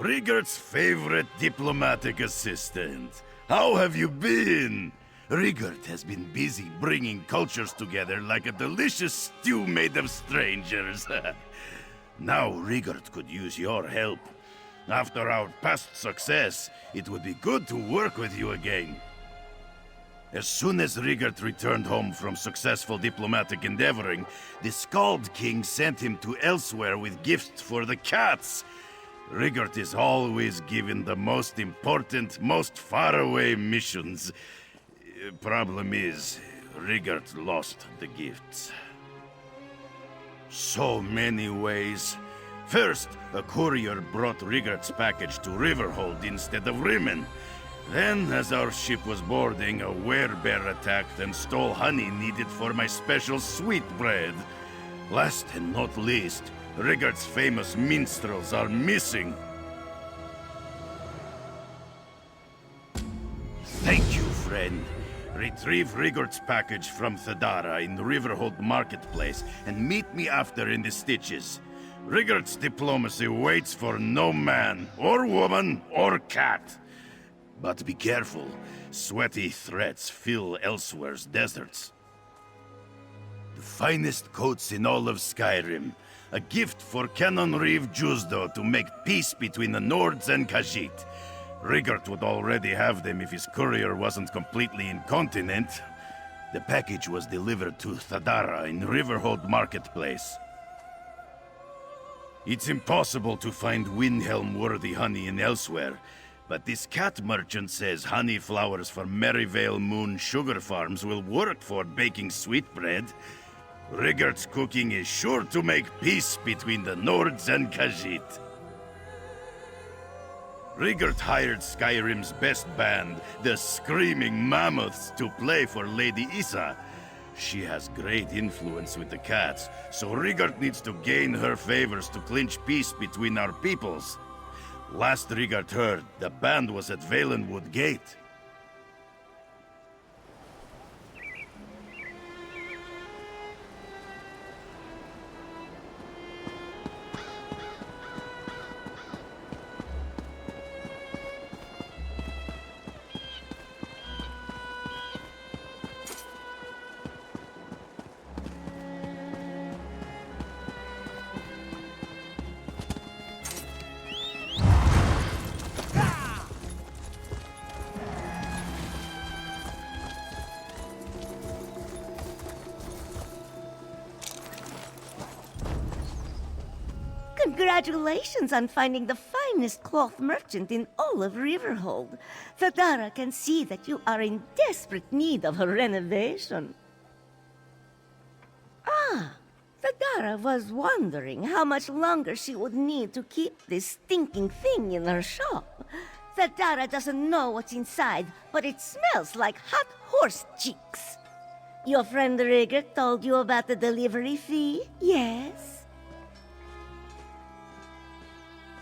Rigurt's favorite diplomatic assistant. How have you been? Rigurt has been busy bringing cultures together like a delicious stew made of strangers. Now Rigurt could use your help. After our past success, it would be good to work with you again. As soon as Rigurt returned home from successful diplomatic endeavoring, the Skald King sent him to Elsweyr with gifts for the cats. Rigurt is always given the most important, most faraway missions. Problem is, Rigurt lost the gifts. So many ways. First, a courier brought Rigurt's package to Riverhold instead of Rimmen. Then, as our ship was boarding, a werebear attacked and stole honey needed for my special sweetbread. Last and not least, Rigurt's famous minstrels are missing. Thank you, friend. Retrieve Rigurt's package from Thadara in Riverhold Marketplace and meet me after in the Stitches. Rigurt's diplomacy waits for no man, or woman, or cat. But be careful. Sweaty threats fill Elsweyr's deserts. The finest coats in all of Skyrim. A gift for Canon Reeve Jusdo to make peace between the Nords and Khajiit. Rigurt would already have them if his courier wasn't completely incontinent. The package was delivered to Thadara in Riverhold Marketplace. It's impossible to find Windhelm-worthy honey in Elsweyr, but this cat merchant says honey flowers from Merryvale Moon sugar farms will work for baking sweetbread. Rigurt's cooking is sure to make peace between the Nords and Khajiit. Rigurt hired Skyrim's best band, the Screaming Mammoths, to play for Lady Issa. She has great influence with the cats, so Rigurt needs to gain her favors to clinch peace between our peoples. Last Rigurt heard, the band was at Valenwood Gate. Congratulations on finding the finest cloth merchant in all of Riverhold. Thadara can see that you are in desperate need of a renovation. Thadara was wondering how much longer she would need to keep this stinking thing in her shop. Thadara doesn't know what's inside, but it smells like hot horse cheeks. Your friend Rigurt told you about the delivery fee, yes?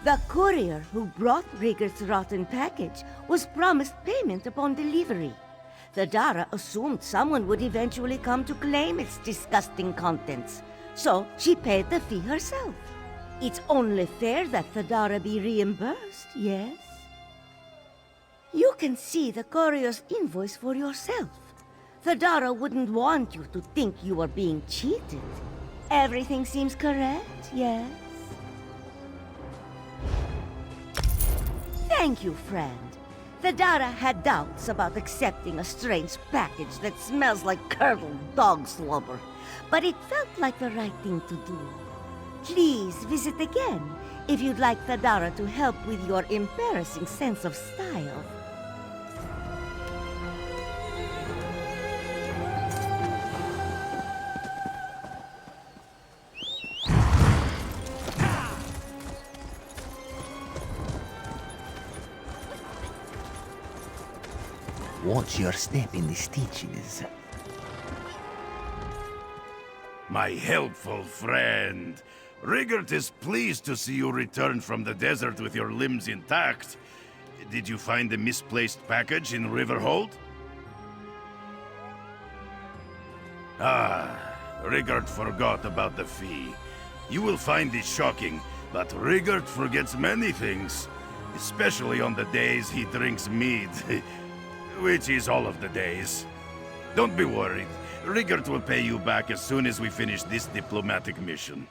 The courier who brought Rigurt's rotten package was promised payment upon delivery. Thadara assumed someone would eventually come to claim its disgusting contents, so she paid the fee herself. It's only fair that Thadara be reimbursed, yes? You can see the courier's invoice for yourself. Thadara wouldn't want you to think you are being cheated. Everything seems correct, yes? Thank you, friend. Thadara had doubts about accepting a strange package that smells like curdled dog slobber, but it felt like the right thing to do. Please visit again if you'd like Thadara to help with your embarrassing sense of style. Watch your step in the stitches. My helpful friend. Rigurt is pleased to see you return from the desert with your limbs intact. Did you find the misplaced package in Riverhold? Rigurt forgot about the fee. You will find it shocking, but Rigurt forgets many things. especially on the days he drinks mead, which is all of the days. Don't be worried. Rigurt will pay you back as soon as we finish this diplomatic mission.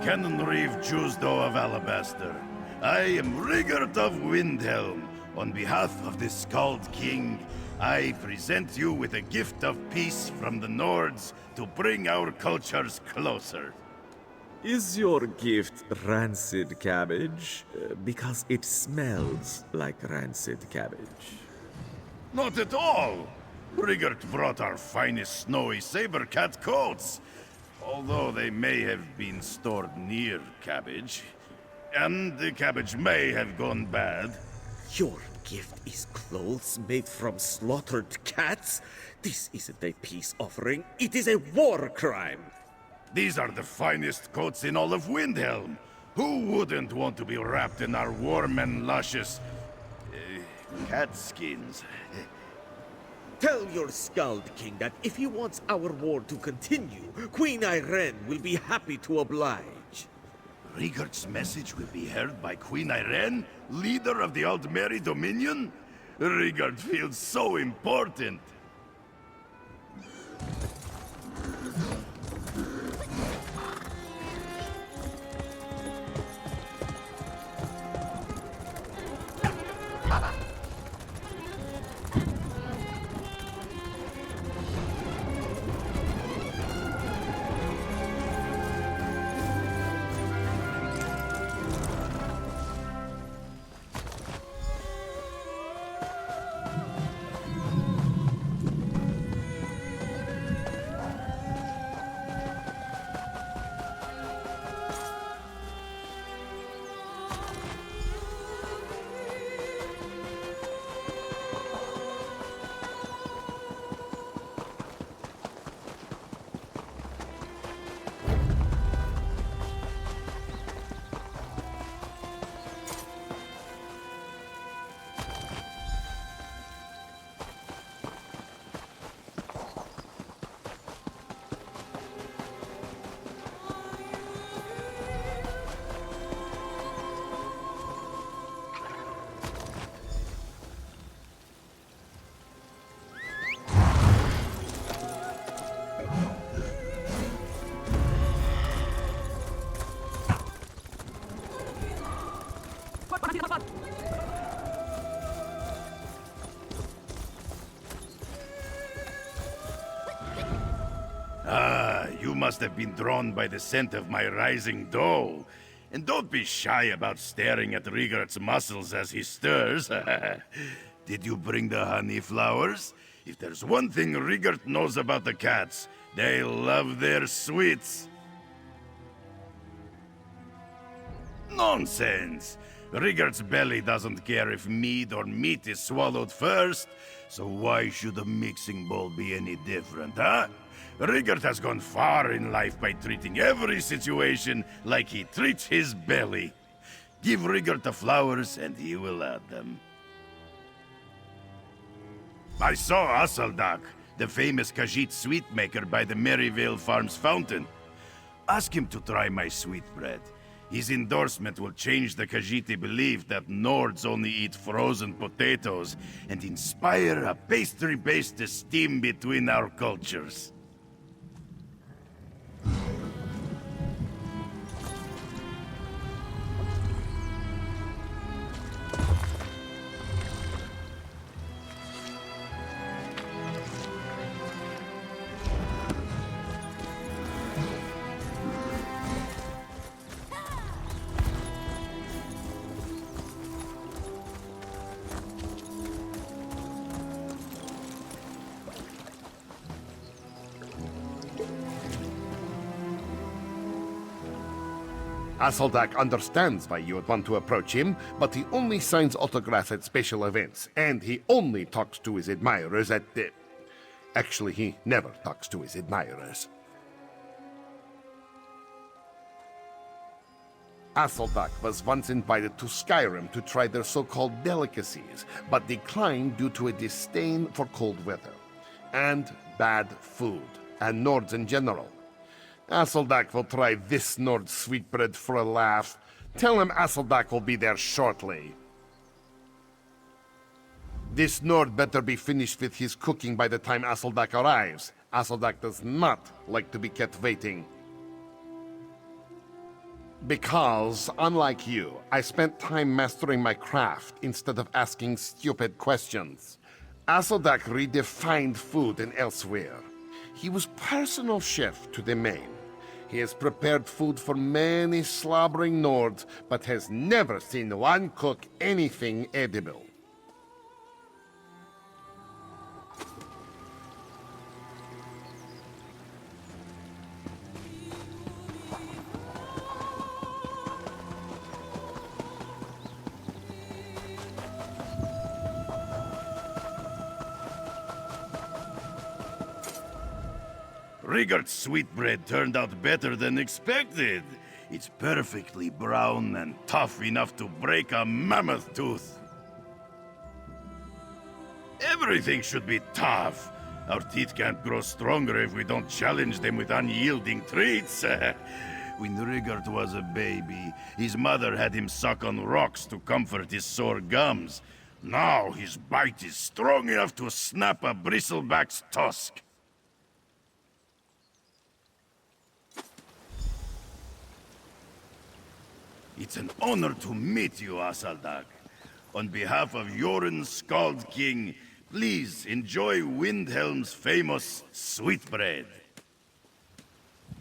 Canon Reeve Jusdo of Alabaster. I am Rigurt of Windhelm. On behalf of the Skald King, I present you with a gift of peace from the Nords to bring our cultures closer. Is your gift rancid cabbage? Because it smells like rancid cabbage. Not at all! Rigurt brought our finest snowy saber cat coats, although they may have been stored near cabbage. And the cabbage may have gone bad. Your gift is clothes made from slaughtered cats? This isn't a peace offering, it is a war crime! These are the finest coats in all of Windhelm. Who wouldn't want to be wrapped in our warm and luscious... cat skins? Tell your Skald King that if he wants our war to continue, Queen Irene will be happy to oblige. Rigurt's message will be heard by Queen Irene, leader of the Aldmeri Dominion? Rigurt feels so important. You must have been drawn by the scent of my rising dough. And don't be shy about staring at Rigurt's muscles as he stirs. Did you bring the honey flowers? If there's one thing Rigurt knows about the cats, they love their sweets. Nonsense! Rigurt's belly doesn't care if mead or meat is swallowed first, so why should a mixing bowl be any different, huh? Rigurt has gone far in life by treating every situation like he treats his belly. Give Rigurt the flowers and he will add them. I saw Asaldak, the famous Khajiit sweet maker by the Merryvale Farms fountain. Ask him to try my sweetbread. His endorsement will change the Khajiiti belief that Nords only eat frozen potatoes and inspire a pastry-based esteem between our cultures. Asaldak understands why you would want to approach him, but he only signs autographs at special events, and he only talks to his admirers at the... Actually, he never talks to his admirers. Asaldak was once invited to Skyrim to try their so-called delicacies, but declined due to a disdain for cold weather, and bad food, and Nords in general. Asseldak will try this Nord sweetbread for a laugh. Tell him Asseldak will be there shortly. This Nord better be finished with his cooking by the time Asseldak arrives. Asseldak does not like to be kept waiting. Because, unlike you, I spent time mastering my craft instead of asking stupid questions. Asseldak redefined food in Elsweyr. He was personal chef to the main. He has prepared food for many slobbering Nords, but has never seen one cook anything edible. Rigurt's sweetbread turned out better than expected. It's perfectly brown and tough enough to break a mammoth tooth. Everything should be tough. Our teeth can't grow stronger if we don't challenge them with unyielding treats. When Rigurt was a baby, his mother had him suck on rocks to comfort his sore gums. Now his bite is strong enough to snap a bristleback's tusk. It's an honor to meet you, Asseldak. On behalf of Jorun's Skald King, please enjoy Windhelm's famous sweetbread.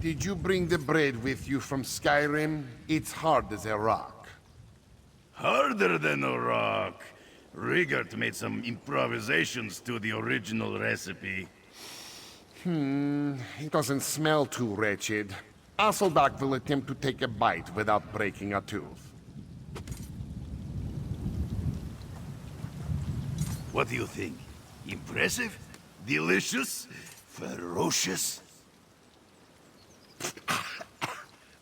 Did you bring the bread with you from Skyrim? It's hard as a rock. Harder than a rock. Rigurt made some improvisations to the original recipe. It doesn't smell too wretched. Asseldak will attempt to take a bite without breaking a tooth. What do you think? Impressive? Delicious? Ferocious?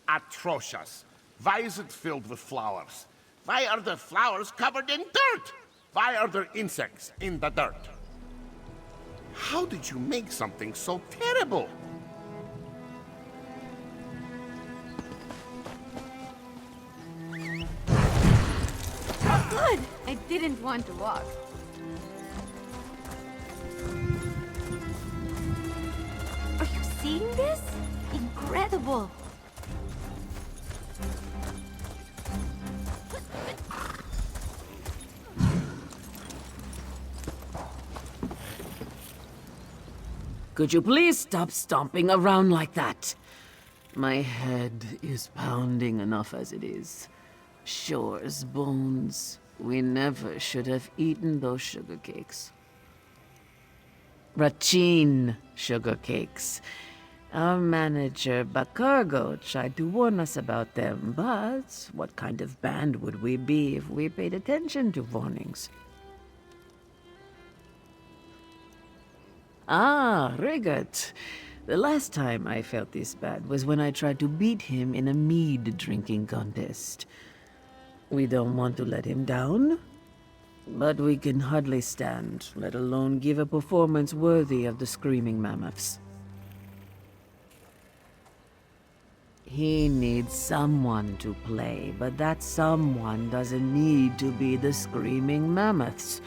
Atrocious. Why is it filled with flowers? Why are the flowers covered in dirt? Why are there insects in the dirt? How did you make something so terrible? Good! I didn't want to walk. Are you seeing this? Incredible! Could you please stop stomping around like that? My head is pounding enough as it is. Shore's bones. We never should have eaten those sugar cakes. Rachin sugar cakes. Our manager, Bakargo, tried to warn us about them, but what kind of band would we be if we paid attention to warnings? Ah, Rigurt. The last time I felt this bad was when I tried to beat him in a mead drinking contest. We don't want to let him down, but we can hardly stand, let alone give a performance worthy of the Screaming Mammoths. He needs someone to play, but that someone doesn't need to be the Screaming Mammoths.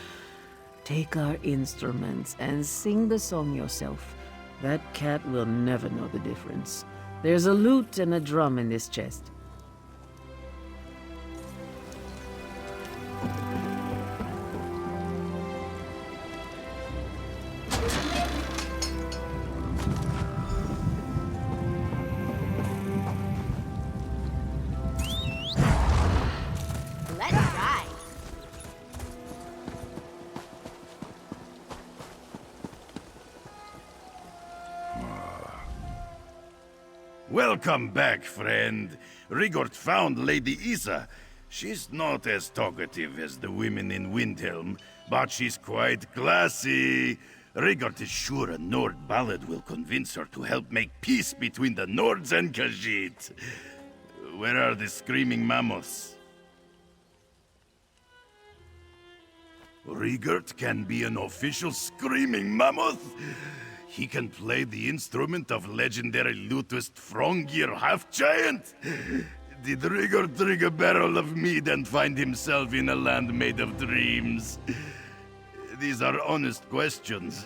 Take our instruments and sing the song yourself. That cat will never know the difference. There's a lute and a drum in this chest. Let's ride! Welcome back, friend. Rigurt found Lady Isa. She's not as talkative as the women in Windhelm, but she's quite classy. Rigurt is sure a Nord ballad will convince her to help make peace between the Nords and Khajiit. Where are the Screaming Mammoths? Rigurt can be an official Screaming Mammoth? he can play the instrument of legendary lutist Frongir half-giant? Did Rigurt drink a barrel of mead and find himself in a land made of dreams? These are honest questions.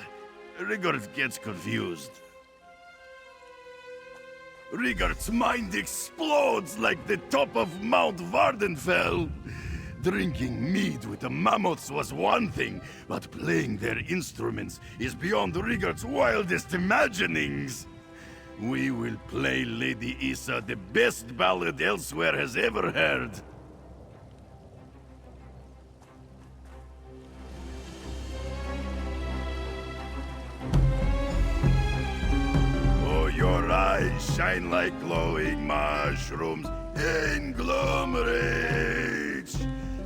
Rigurt gets confused. Rigurt's mind explodes like the top of Mount Vardenfell. Drinking mead with the mammoths was one thing, but playing their instruments is beyond Rigurt's wildest imaginings. We will play Lady Issa the best ballad Elsweyr has ever heard. Oh, your eyes shine like glowing mushrooms in glomerates,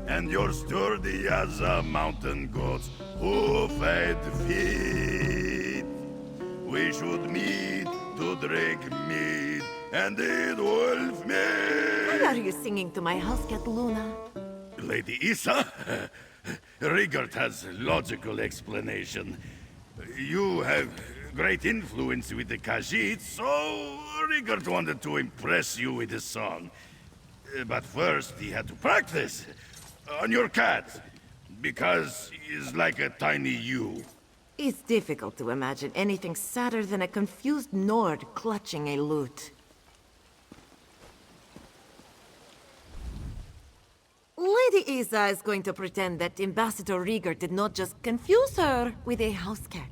and you're sturdy as a mountain goat's hoof-fed feet. We should meet to drink mead and eat wolf meat. Why are you singing to my house cat, Luna? Lady Issa? Rigurt has logical explanation. You have great influence with the Khajiit, so Rigurt wanted to impress you with his song. But first, he had to practice on your cat, because he's like a tiny you. It's difficult to imagine anything sadder than a confused Nord clutching a lute. Lady Isa is going to pretend that Ambassador Rigurt did not just confuse her with a house cat.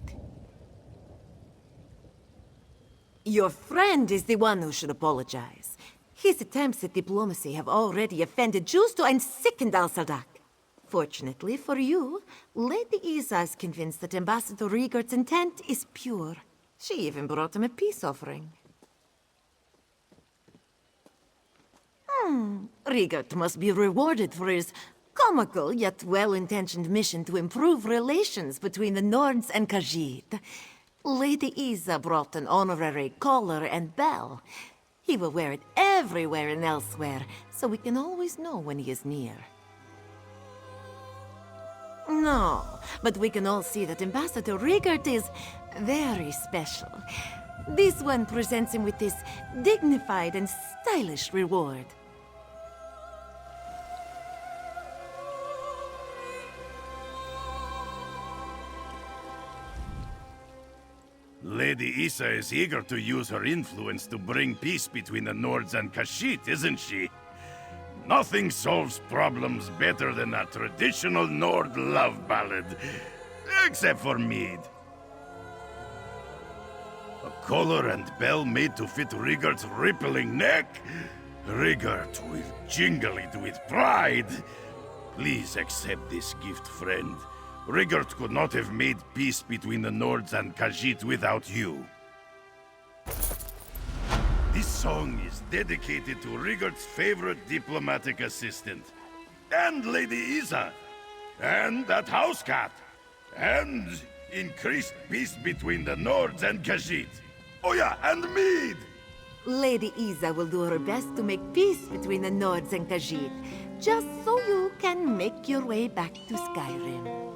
Your friend is the one who should apologize. His attempts at diplomacy have already offended Justo and sickened Al-Sardak. Fortunately for you, Lady Isa is convinced that Ambassador Rigurt's intent is pure. She even brought him a peace offering. Rigurt must be rewarded for his comical yet well-intentioned mission to improve relations between the Nords and Khajiit. Lady Isa brought an honorary collar and bell. He will wear it everywhere in Elsweyr, so we can always know when he is near. No, but we can all see that Ambassador Rigurt is very special. This one presents him with this dignified and stylish reward. Lady Issa is eager to use her influence to bring peace between the Nords and Khajiit, isn't she? Nothing solves problems better than a traditional Nord love ballad. Except for mead. A collar and bell made to fit Rigurt's rippling neck? Rigurt will jingle it with pride. Please accept this gift, friend. Rigurt could not have made peace between the Nords and Khajiit without you. This song is dedicated to Rigurt's favorite diplomatic assistant, and Lady Isa, and that house cat, and increased peace between the Nords and Khajiit. Oh yeah, and mead! Lady Isa will do her best to make peace between the Nords and Khajiit, just so you can make your way back to Skyrim.